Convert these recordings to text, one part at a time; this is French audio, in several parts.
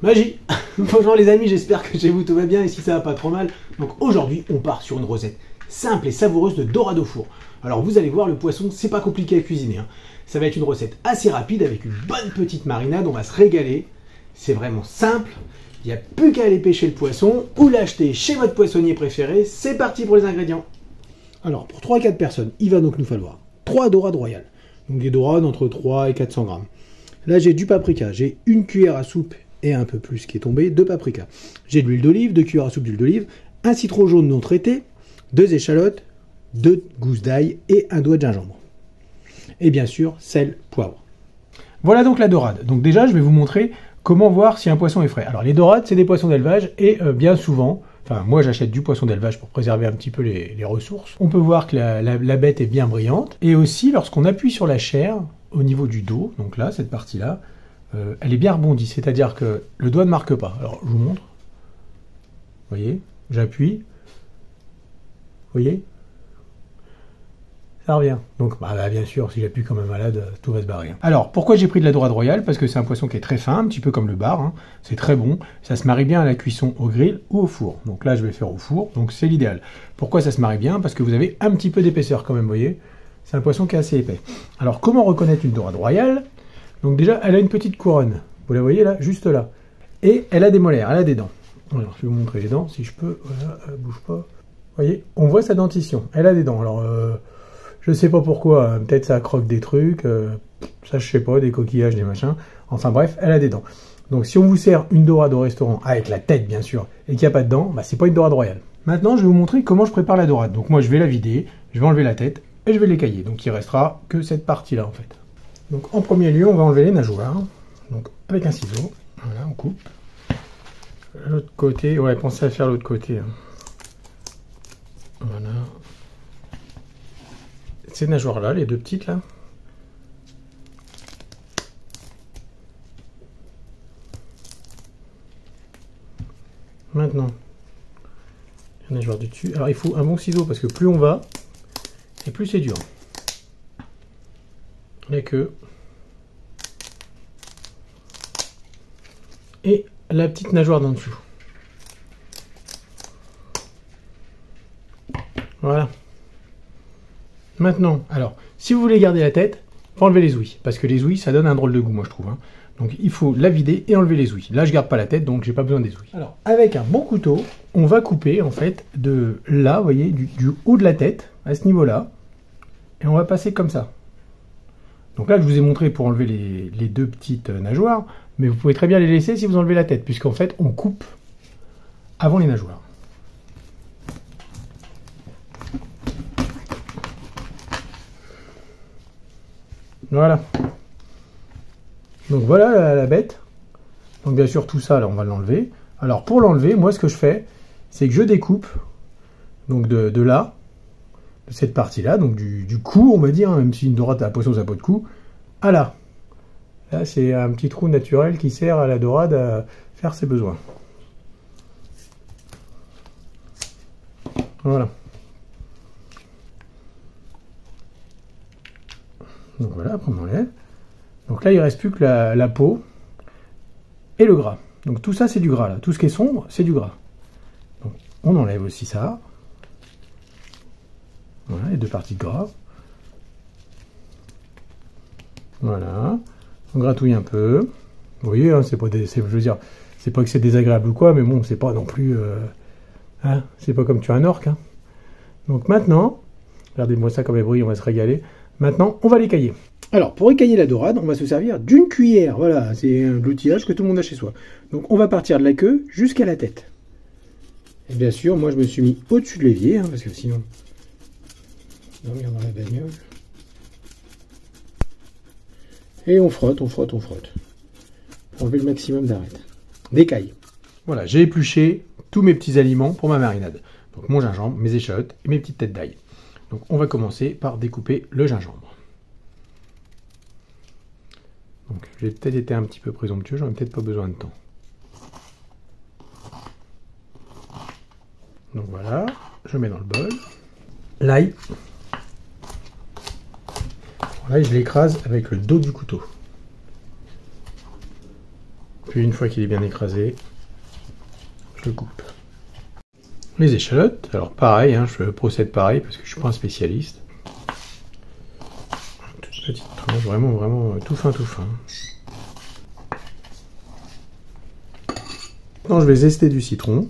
Magie. Bonjour les amis, j'espère que chez vous tout va bien et si ça va pas trop mal. Donc aujourd'hui, on part sur une recette simple et savoureuse de dorade au four. Alors vous allez voir, le poisson, c'est pas compliqué à cuisiner, hein. Ça va être une recette assez rapide avec une bonne petite marinade, on va se régaler. C'est vraiment simple, il n'y a plus qu'à aller pêcher le poisson ou l'acheter chez votre poissonnier préféré. C'est parti pour les ingrédients. Alors pour 3 à 4 personnes, il va donc nous falloir 3 dorades royales. Donc des dorades entre 3 et 400 grammes. Là j'ai du paprika, j'ai une cuillère à soupe et un peu plus qui est tombé de paprika. J'ai de l'huile d'olive, 2 cuillères à soupe d'huile d'olive, un citron jaune non traité, 2 échalotes, 2 gousses d'ail et un doigt de gingembre. Et bien sûr, sel, poivre. Voilà donc la dorade. Donc déjà, je vais vous montrer comment voir si un poisson est frais. Alors les dorades, c'est des poissons d'élevage et bien souvent, enfin moi j'achète du poisson d'élevage pour préserver un petit peu les ressources. On peut voir que la bête est bien brillante. Et aussi, lorsqu'on appuie sur la chair, au niveau du dos, donc là, cette partie-là, elle est bien rebondie, c'est-à-dire que le doigt ne marque pas. Alors, je vous montre. Vous voyez, j'appuie. Vous voyez, ça revient. Donc, bien sûr, si j'appuie comme un malade, tout va se barrer. Alors, pourquoi j'ai pris de la dorade royale? Parce que c'est un poisson qui est très fin, un petit peu comme le bar. Hein. C'est très bon. Ça se marie bien à la cuisson au grill ou au four. Donc là, je vais faire au four. Donc, c'est l'idéal. Pourquoi ça se marie bien? Parce que vous avez un petit peu d'épaisseur quand même, vous voyez. C'est un poisson qui est assez épais. Alors, comment reconnaître une dorade royale? Donc déjà, elle a une petite couronne. Vous la voyez là, juste là. Et elle a des molaires, elle a des dents. Alors, je vais vous montrer les dents, si je peux. Voilà, elle bouge pas. Vous voyez, on voit sa dentition. Elle a des dents. Alors, je sais pas pourquoi. Hein, peut-être ça croque des trucs. Ça, je sais pas, des coquillages, des machins. Enfin bref, elle a des dents. Donc, si on vous sert une dorade au restaurant, avec la tête bien sûr, et qu'il n'y a pas de dents, c'est pas une dorade royale. Maintenant, je vais vous montrer comment je prépare la dorade. Donc, moi, je vais la vider, je vais enlever la tête, et je vais l'écailler. Donc, il restera que cette partie-là, en fait. Donc en premier lieu, on va enlever les nageoires. Donc avec un ciseau, voilà, on coupe. L'autre côté, ouais, pensez à faire l'autre côté. Hein. Voilà. Ces nageoires-là, les deux petites là. Maintenant, la nageoire du dessus. Alors il faut un bon ciseau parce que plus on va, et plus c'est dur. La queue et la petite nageoire d'en dessous. Voilà. Maintenant, alors, si vous voulez garder la tête, faut enlever les ouïes, parce que les ouïes, ça donne un drôle de goût, moi je trouve. Hein. Donc il faut la vider et enlever les ouïes. Là, je garde pas la tête, donc j'ai pas besoin des ouïes. Alors, avec un bon couteau, on va couper en fait de là, vous voyez, du haut de la tête, à ce niveau-là, et on va passer comme ça. Donc là, je vous ai montré pour enlever les deux petites nageoires, mais vous pouvez très bien les laisser si vous enlevez la tête, puisqu'en fait, on coupe avant les nageoires. Voilà. Donc voilà la bête. Donc bien sûr, tout ça, là, on va l'enlever. Alors pour l'enlever, moi, ce que je fais, c'est que je découpe, donc de là, de cette partie-là, donc du cou, on va dire, hein, même si une dorade à la poisson, ça n'a pas de cou, à là. Là, c'est un petit trou naturel qui sert à la dorade à faire ses besoins. Voilà. Donc voilà, après on enlève. Donc là, il ne reste plus que la peau et le gras. Donc tout ça, c'est du gras, là. Tout ce qui est sombre, c'est du gras. Donc on enlève aussi ça. Voilà, les deux parties de gras. Voilà. On gratouille un peu. Vous voyez, hein, c'est pas je veux dire, c'est pas que c'est désagréable ou quoi, mais bon, c'est pas non plus, hein, c'est pas comme tuer un orque. Hein. Donc maintenant, regardez-moi ça comme elle brille, on va se régaler. Maintenant, on va l'écailler. Alors, pour écailler la dorade, on va se servir d'une cuillère. Voilà, c'est l'outillage que tout le monde a chez soi. Donc, on va partir de la queue jusqu'à la tête. Et bien sûr, moi, je me suis mis au-dessus de l'évier, hein, parce que sinon, dormir dans la bagnole. Et on frotte, on frotte, on frotte. Pour enlever le maximum d'arêtes. D'écaille. Voilà, j'ai épluché tous mes petits aliments pour ma marinade. Donc, mon gingembre, mes échalotes et mes petites têtes d'ail. Donc, on va commencer par découper le gingembre. Donc, j'ai peut-être été un petit peu présomptueux, j'en ai peut-être pas besoin de temps. Donc voilà, je mets dans le bol. L'ail. L'ail, je l'écrase avec le dos du couteau. Puis une fois qu'il est bien écrasé, je le coupe. Les échalotes, alors pareil, hein, je procède pareil parce que je suis pas un spécialiste. Toute petite tranche, vraiment tout fin. Maintenant je vais zester du citron.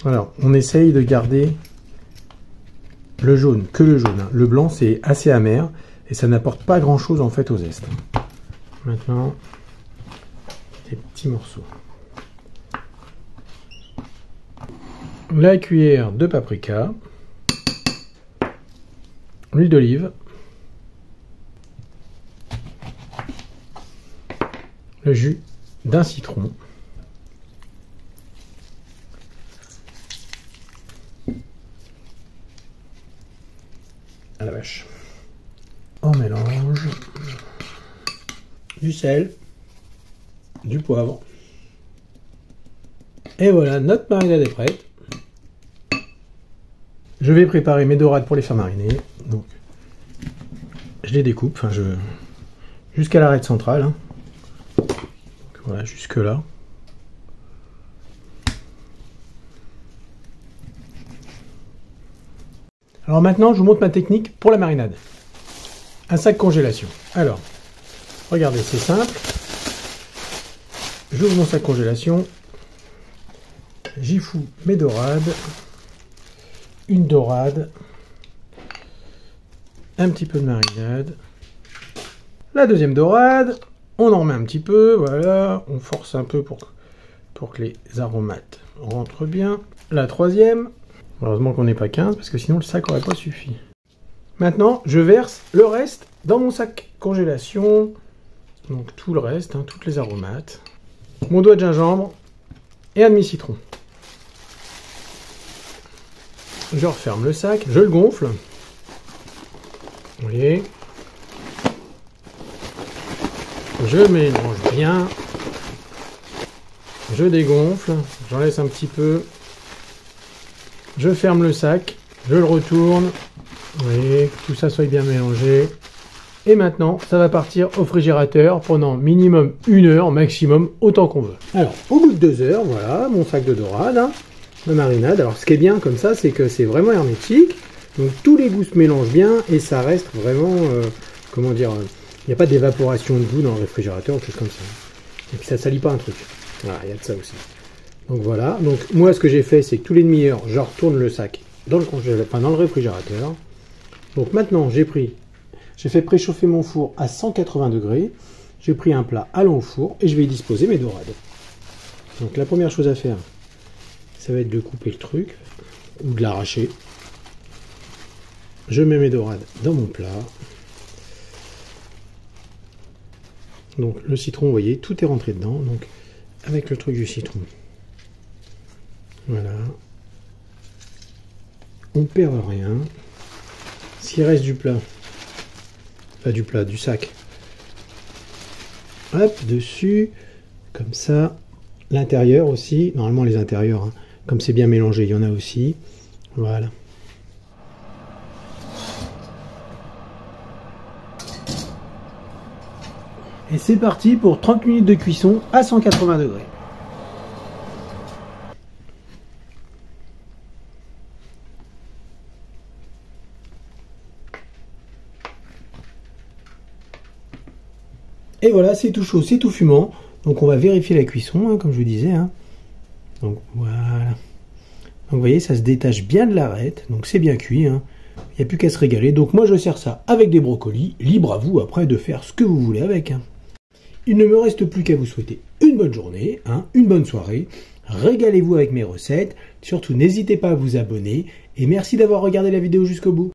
Alors on essaye de garder le jaune, que le jaune. Hein. Le blanc c'est assez amer et ça n'apporte pas grand chose en fait au zeste. Maintenant, des petits morceaux. La cuillère de paprika, l'huile d'olive, le jus d'un citron, à la vache. On mélange du sel, du poivre, et voilà, notre marinade est prête. Je vais préparer mes dorades pour les faire mariner. Donc, je les découpe, jusqu'à l'arête centrale. Hein. Donc, voilà, jusque là. Alors maintenant, je vous montre ma technique pour la marinade. Un sac congélation. Alors, regardez, c'est simple. J'ouvre mon sac congélation. J'y fous mes dorades. Une dorade, un petit peu de marinade, la deuxième dorade, on en remet un petit peu, voilà, on force un peu pour que les aromates rentrent bien. La troisième, heureusement qu'on n'est pas 15 parce que sinon le sac n'aurait pas suffi. Maintenant, je verse le reste dans mon sac congélation, donc tout le reste, hein, toutes les aromates, mon doigt de gingembre et un demi-citron. Je referme le sac, je le gonfle. Vous voyez. Je mélange bien. Je dégonfle. J'en laisse un petit peu. Je ferme le sac. Je le retourne. Vous voyez, que tout ça soit bien mélangé. Et maintenant, ça va partir au frigérateur pendant minimum 1 heure, maximum, autant qu'on veut. Alors, au bout de 2 heures, voilà, mon sac de dorade. Hein. La marinade. Alors ce qui est bien comme ça, c'est que c'est vraiment hermétique. Donc tous les goûts se mélangent bien et ça reste vraiment, comment dire, il n'y a pas d'évaporation de goût dans le réfrigérateur ou quelque chose comme ça. Et puis ça salit pas un truc. Voilà, il y a de ça aussi. Donc voilà. Donc moi ce que j'ai fait, c'est que tous les demi-heures, je retourne le sac dans le congélateur, enfin dans le réfrigérateur. Donc maintenant j'ai fait préchauffer mon four à 180 degrés. J'ai pris un plat allant au four et je vais y disposer mes dorades. Donc la première chose à faire, ça va être de couper le truc, ou de l'arracher. Je mets mes dorades dans mon plat. Donc le citron, vous voyez, tout est rentré dedans. Donc avec le truc du citron. Voilà. On perd rien. S'il reste du plat, du sac. Hop, dessus, comme ça. L'intérieur aussi, normalement les intérieurs, hein. Comme c'est bien mélangé, il y en a aussi. Voilà. Et c'est parti pour 30 minutes de cuisson à 180 degrés. Et voilà, c'est tout chaud, c'est tout fumant. Donc on va vérifier la cuisson, hein, comme je vous disais. Hein. Donc voilà. Donc vous voyez, ça se détache bien de l'arête. Donc c'est bien cuit. Hein. Il n'y a plus qu'à se régaler. Donc moi je sers ça avec des brocolis. Libre à vous après de faire ce que vous voulez avec. Hein. Il ne me reste plus qu'à vous souhaiter une bonne journée, hein, une bonne soirée. Régalez-vous avec mes recettes. Surtout n'hésitez pas à vous abonner. Et merci d'avoir regardé la vidéo jusqu'au bout.